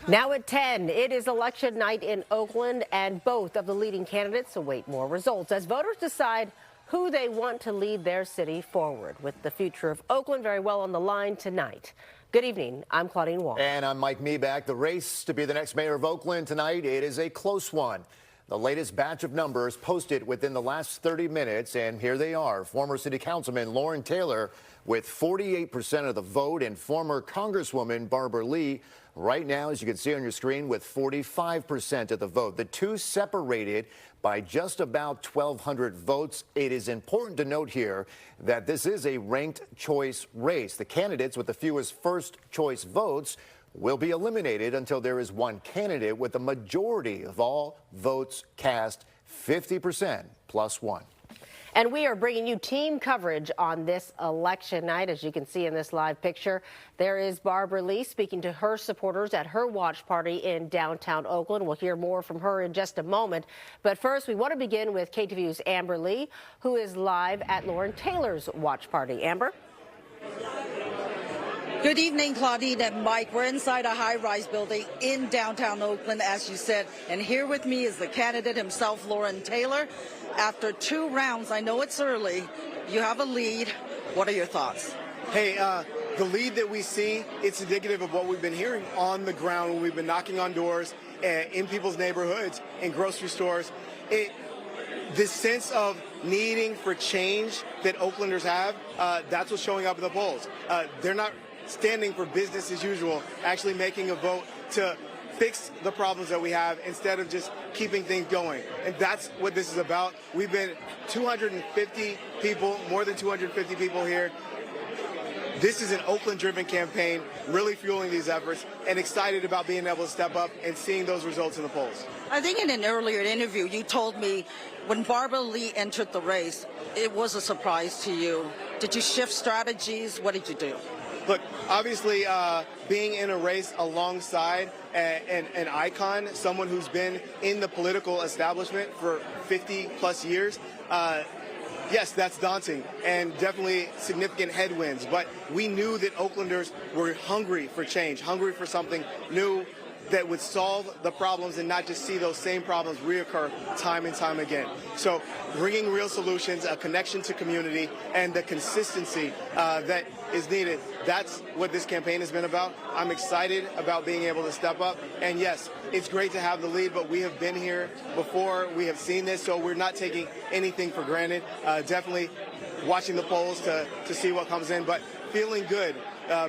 Now at 10, it is election night in Oakland, and both of the leading candidates await more results as voters decide who they want to lead their city forward. With the future of Oakland very well on the line tonight. Good evening. I'm Claudine Wong. And I'm Mike Meeback. The race to be the next mayor of Oakland tonight, it is a close one. The latest batch of numbers posted within the last 30 minutes, and here they are. Former City Councilman Loren Taylor with 48% of the vote, and former Congresswoman Barbara Lee right now, as you can see on your screen, with 45% of the vote. The two separated by just about 1,200 votes. It is important to note here that this is a ranked choice race. The candidates with the fewest first choice votes will be eliminated until there is one candidate with the majority of all votes cast, 50% plus one. And we are bringing you team coverage on this election night. As you can see in this live picture, there is Barbara Lee speaking to her supporters at her watch party in downtown Oakland. We'll hear more from her in just a moment. But first, we want to begin with KTVU's Amber Lee, who is live at Loren Taylor's watch party. Amber? Good evening, Claudine and Mike. We're inside a high-rise building in downtown Oakland, as you said. And here with me is the candidate himself, Loren Taylor. After 2 rounds, I know it's early, you have a lead. What are your thoughts? Hey, the lead that we see, it's indicative of what we've been hearing on the ground when we've been knocking on doors in people's neighborhoods, in grocery stores. This sense of needing for change that Oaklanders have, that's what's showing up in the polls. They're not standing for business as usual, actually making a vote to fix the problems that we have instead of just keeping things going. And that's what this is about. We've been 250 people, more than 250 people here. This is an Oakland-driven campaign, really fueling these efforts, and excited about being able to step up and seeing those results in the polls. I think in an earlier interview, you told me when Barbara Lee entered the race, it was a surprise to you. Did you shift strategies? What did you do? Look, obviously, being in a race alongside an icon, someone who's been in the political establishment for 50-plus years, yes, that's daunting and definitely significant headwinds. But we knew that Oaklanders were hungry for change, hungry for something new that would solve the problems and not just see those same problems reoccur time and time again. So bringing real solutions, a connection to community, and the consistency that is needed, that's what this campaign has been about. I'm excited about being able to step up. And yes, it's great to have the lead, but we have been here before. We have seen this, so we're not taking anything for granted. Definitely watching the polls to see what comes in, but feeling good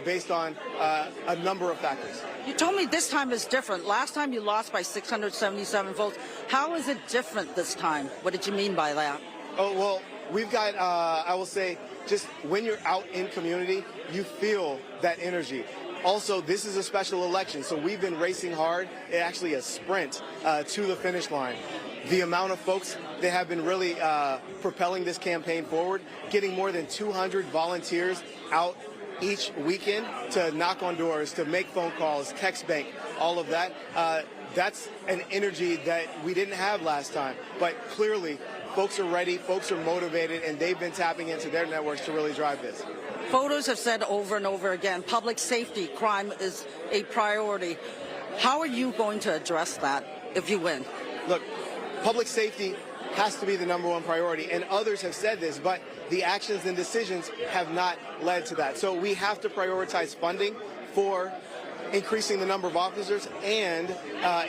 based on a number of factors. You told me this time is different. Last time you lost by 677 votes. How is it different this time? What did you mean by that? Oh, well, we've got, I will say, just when you're out in community, you feel that energy. Also, this is a special election, so we've been racing hard. It's actually a sprint to the finish line. The amount of folks that have been really propelling this campaign forward, getting more than 200 volunteers out each weekend to knock on doors, to make phone calls, text bank, all of that. That's an energy that we didn't have last time. But clearly, folks are ready, folks are motivated, and they've been tapping into their networks to really drive this. Voters have said over and over again, public safety, crime is a priority. How are you going to address that if you win? Look, public safety has to be the #1 priority, and others have said this, but the actions and decisions have not led to that. So we have to prioritize funding for increasing the number of officers and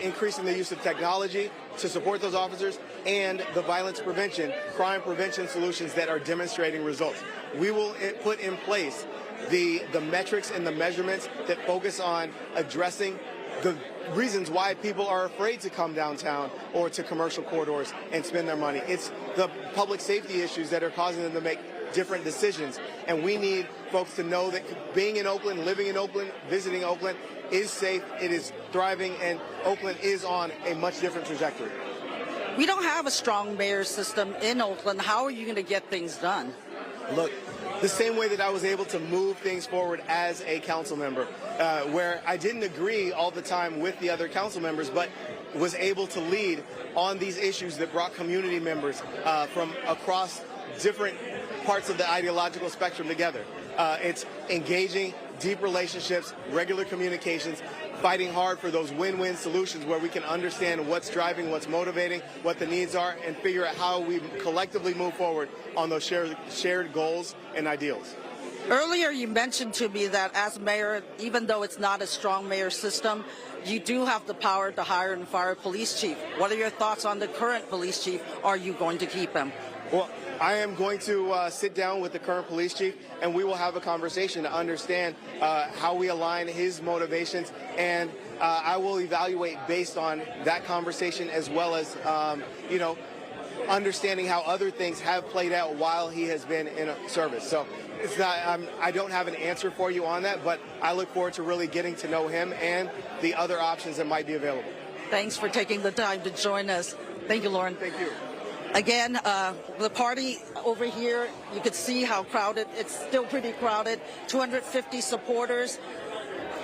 increasing the use of technology to support those officers and the violence prevention, crime prevention solutions that are demonstrating results. We will put in place the metrics and the measurements that focus on addressing the reasons why people are afraid to come downtown or to commercial corridors and spend their money. It's the public safety issues that are causing them to make different decisions. And we need folks to know that being in Oakland, living in Oakland, visiting Oakland is safe, it is thriving, and Oakland is on a much different trajectory. We don't have a strong mayor system in Oakland. How are you going to get things done? Look, the same way that I was able to move things forward as a council member, where I didn't agree all the time with the other council members, but was able to lead on these issues that brought community members from across different parts of the ideological spectrum together. It's engaging deep relationships, regular communications, fighting hard for those win-win solutions where we can understand what's driving, what's motivating, what the needs are, and figure out how we collectively move forward on those shared goals and ideals. Earlier, you mentioned to me that as mayor, even though it's not a strong mayor system, you do have the power to hire and fire a police chief. What are your thoughts on the current police chief? Are you going to keep him? Well, I am going to sit down with the current police chief, and we will have a conversation to understand how we align his motivations, and I will evaluate based on that conversation as well as, understanding how other things have played out while he has been in service. So it's not, I don't have an answer for you on that, but I look forward to really getting to know him and the other options that might be available. Thanks for taking the time to join us. Thank you, Loren. Thank you. Again, the party over here, you could see how crowded. It's still pretty crowded. 250 supporters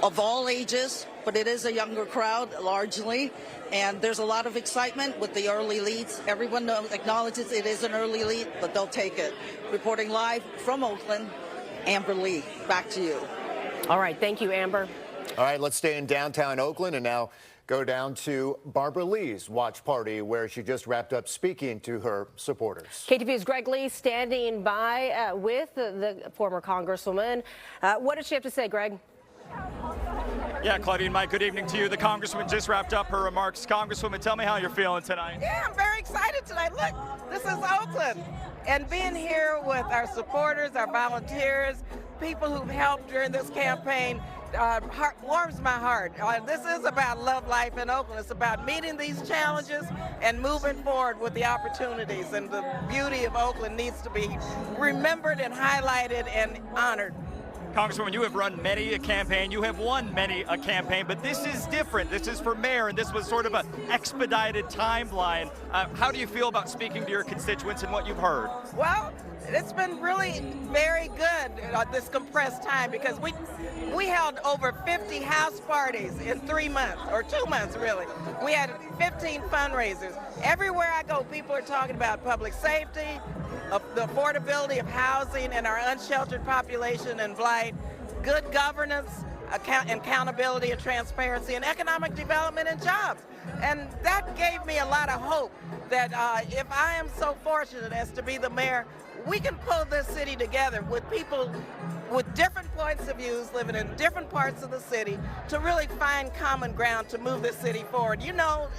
of all ages, but it is a younger crowd largely. And there's a lot of excitement with the early leads. Everyone acknowledges it is an early lead, but they'll take it. Reporting live from Oakland, Amber Lee, back to you. All right, thank you, Amber. All right, let's stay in downtown Oakland and now go down to Barbara Lee's watch party where she just wrapped up speaking to her supporters. KTVU's Greg Lee standing by with the former Congresswoman. What did she have to say, Greg? Yeah, Claudine, Mike, good evening to you. The Congresswoman just wrapped up her remarks. Congresswoman, tell me how you're feeling tonight. Yeah, I'm very excited tonight. Look, this is Oakland. And being here with our supporters, our volunteers, people who've helped during this campaign, warms my heart. This is about love life in Oakland. It's about meeting these challenges and moving forward with the opportunities. And the beauty of Oakland needs to be remembered and highlighted and honored. Congresswoman, you have run many a campaign. You have won many a campaign, but this is different. This is for mayor, and this was sort of an expedited timeline. How do you feel about speaking to your constituents and what you've heard? Well, it's been really very good this compressed time because we held over 50 house parties in 3 months, or 2 months really. We had 15 fundraisers. Everywhere I go, people are talking about public safety, the affordability of housing and our unsheltered population and blight, good governance, accountability and transparency, and economic development and jobs. And that gave me a lot of hope that if I am so fortunate as to be the mayor, we can pull this city together with people with different points of views living in different parts of the city to really find common ground to move this city forward. You know,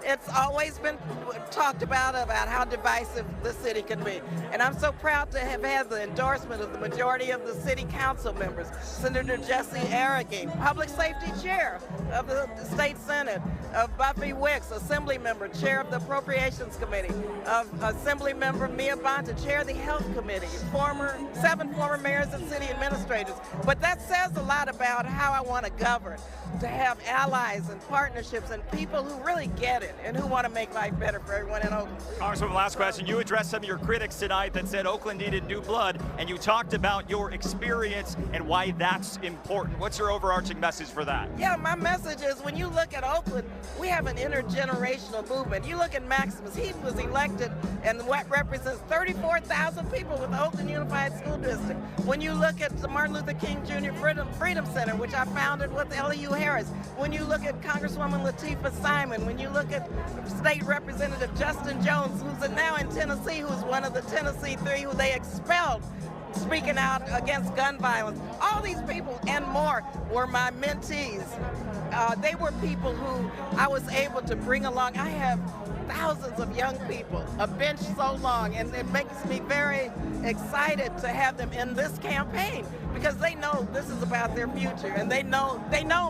it's always been talked about how divisive the city can be. And I'm so proud to have had the endorsement of the majority of the city council members, Senator Jesse Arreguin, Public Safety Chair of the State Senate, of Buffy Wicks, Assembly Member, Chair of the Appropriations Committee, of Assembly Member Mia Bonta, Chair of the Health Committee, 7 former mayors and city administrators. But that says a lot about how I want to govern, to have allies and partnerships and people who really get it and who want to make life better for everyone in Oakland. Congresswoman, last question. You addressed some of your critics tonight that said Oakland needed new blood, and you talked about your experience and why that's important. What's your overarching message for that? Yeah, my message is when you look at Oakland, we have an intergenerational movement. You look at Maximus, he was elected and what represents 34,000 people with the Oakland Unified School District. When you look at the Martin Luther King Jr. Freedom Center, which I founded with L.U. Harris, when you look at Congresswoman Latifah Simon, when you look at State Representative Justin Jones, who's now in Tennessee, who's one of the Tennessee Three who they expelled, speaking out against gun violence. All these people and more were my mentees. They were people who I was able to bring along. I have thousands of young people, a bench so long, and it makes me very excited to have them in this campaign because they know this is about their future, and they know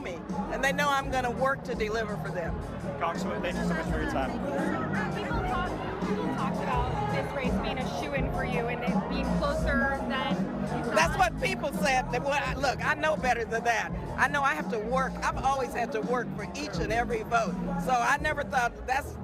me, and they know I'm going to work to deliver for them. Congresswoman, thank you so much for your time. People talked about this race being a shoo-in for you and it being closer than you thought. That's what people said. Look, I know better than that. I know I have to work. I've always had to work for each and every vote. So I never thought that's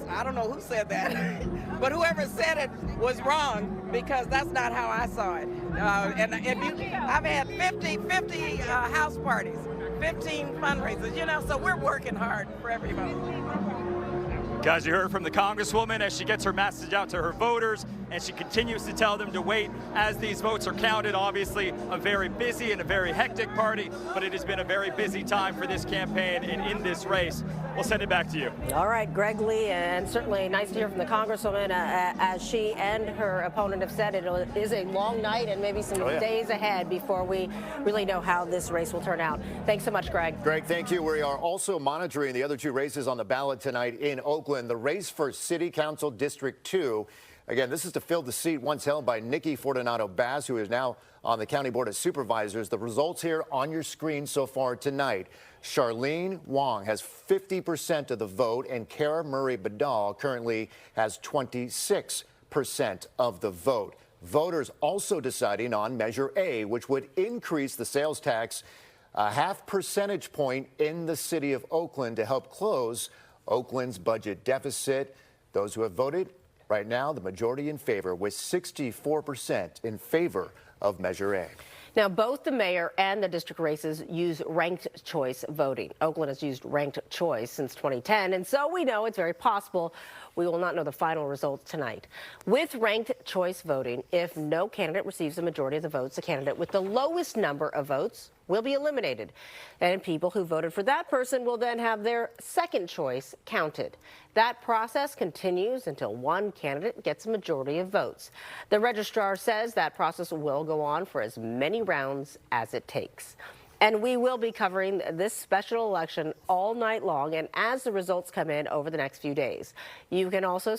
I don't know who said that. But whoever said it was wrong because that's not how I saw it. I've had 50 house parties, 15 fundraisers, so we're working hard for every vote. Guys, you heard from the Congresswoman as she gets her message out to her voters. and she continues to tell them to wait as these votes are counted. Obviously, a very busy and a very hectic party, but it has been a very busy time for this campaign and in this race. We'll send it back to you. All right, Greg Lee, and certainly nice to hear from the Congresswoman. As she and her opponent have said, it is a long night and maybe some days ahead before we really know how this race will turn out. Thanks so much, Greg. Greg, thank you. We are also monitoring the other two races on the ballot tonight in Oakland. The race for City Council District 2. Again, this is to fill the seat once held by Nikki Fortunato-Bass, who is now on the County Board of Supervisors. The results here on your screen so far tonight. Charlene Wong has 50% of the vote, and Kara Murray Badal currently has 26% of the vote. Voters also deciding on Measure A, which would increase the sales tax a half percentage point in the city of Oakland to help close Oakland's budget deficit. Those who have voted right now, the majority in favor, with 64% in favor of Measure A. Now, both the mayor and the district races use ranked choice voting. Oakland has used ranked choice since 2010, and so we know it's very possible we will not know the final results tonight. With ranked choice voting, if no candidate receives a majority of the votes, the candidate with the lowest number of votes will be eliminated. And people who voted for that person will then have their second choice counted. That process continues until one candidate gets a majority of votes. The registrar says that process will go on for as many rounds as it takes. And we will be covering this special election all night long and as the results come in over the next few days. You can also